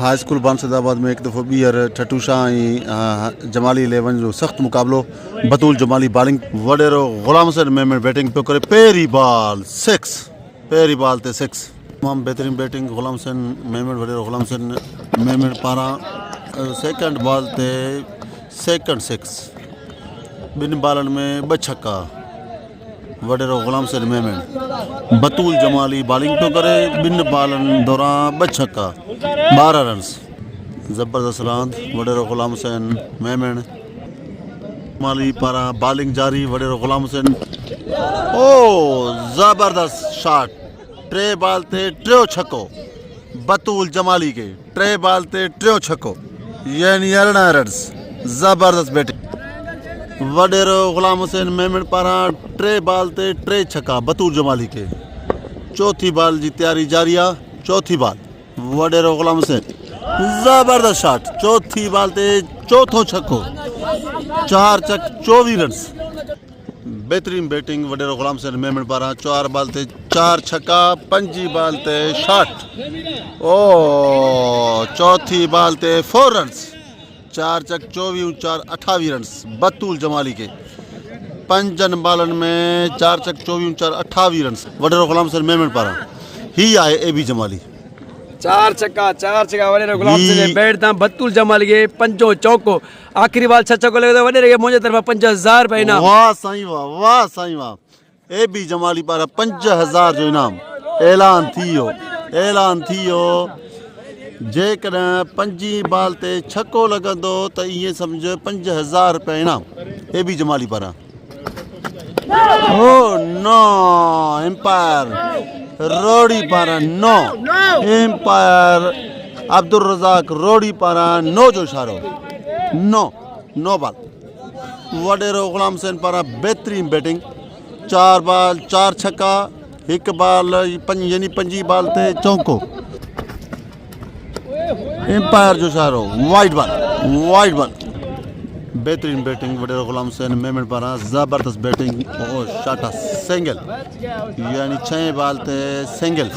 High school बानसदाबाद में एक दफ़ो ॿीहर ठटू शाह ऐं जमाली 11 जो सख़्तु मुक़ाबिलो। बतूल जमाली बॉलिंग, वॾेरो ग़ुलाम हुसैन मेमण बैटिंग पियो करे। पहिरीं बॉल 6, पहिरीं बॉल ते 6। तमामु बहितरीनु बैटिंग ग़ुलाम हुसैन मेमण, वॾेरो ग़ुलाम हुसैन मेमण पारां। सेकेंड बॉल ते सेकेंड 6, ॿिनि बॉलनि में 2 छक्का। वॾेरो ग़ुलाम हुसैन मेमण। बतूल जमाली बॉलिंग पियो करे, 2 बॉलनि दौरान 2 छक्का, 12 रन्स। ज़बरदस्त रांदि, वॾेरो ग़ुलाम हुसैन मेमण। जमाली पारां बॉलिंग जारी, वॾेरो ग़ुलाम हुसैन। ओ ज़बरदस्त शॉट, 3 बॉल ते 3 छक्को। बतूल जमाली के 3 बॉल ते 3 छक्को, यानी 11 रन्स। ज़बरदस्त बैटिंग, वॾेरो ग़ुलाम हुसैन मेमण पारां 3 बॉल ते 3 छक्का। बतूल जमाली के चौथी बॉल जी तैयारी जारी आहे। चौथी बॉल, वॾेरो ग़ुलाम हुसैन, ज़बरदस्त शॉट, चौथी बॉल ते चौथो छक्को, 4 छक 24 रन्स। बेहतरीन बैटिंग वॾेरो ग़ुलाम हुसैन मेमण पारां 4 बॉल ते 4 छक्का, 5 बॉल ते शॉट। ओ चौथी बॉल ते 4 रन्स, 4 छक 24 4 28 रन्स। बतूल जमाली के 5 बॉलनि में 4 छक 24 4 28 रन्स। वॾेरो ग़ुलाम हुसैन मेमण पारां। ही आहे AB जमाली, 4 छक्का वॾेरो ग़ुलाम हुसैन बैट तां बतूल जमाली के 5 चौको। आख़िरी बाल 6 छक्को लॻे तो वॾेरे के मुंहिंजे तरफ़ां 5000 रुपया इनाम। वाह साईं वाह, वाह साईं वाह। AB जमाली पारां 5000 जो इनाम ऐलान थी वियो। जेकॾहिं 5 बॉल ते छक्को लॻंदो त ईअं सम्झ 5000 रुपया इनाम AB जमाली पारां। ओ नो, एम्पायर रोड़ी पारां नो, एम्पायर अब्दुल रज़ाक रोड़ी पारां नो जो इशारो। No ball. वॾेरो ग़ुलाम हुसैन पारां बहितरीन बैटिंग, 4 बॉल 4 छक्का, 1 बॉल यानी 5 बॉल ते चौको। एम्पायर जो इशारो, वाइड बॉल। बेहतरीन बैटिंग वॾेरो ग़ुलाम हुसैन मेमण पारां। ज़बरदस्त बैटिंग, शॉट सिंगल, यानी 6 बॉल ते सिंगल।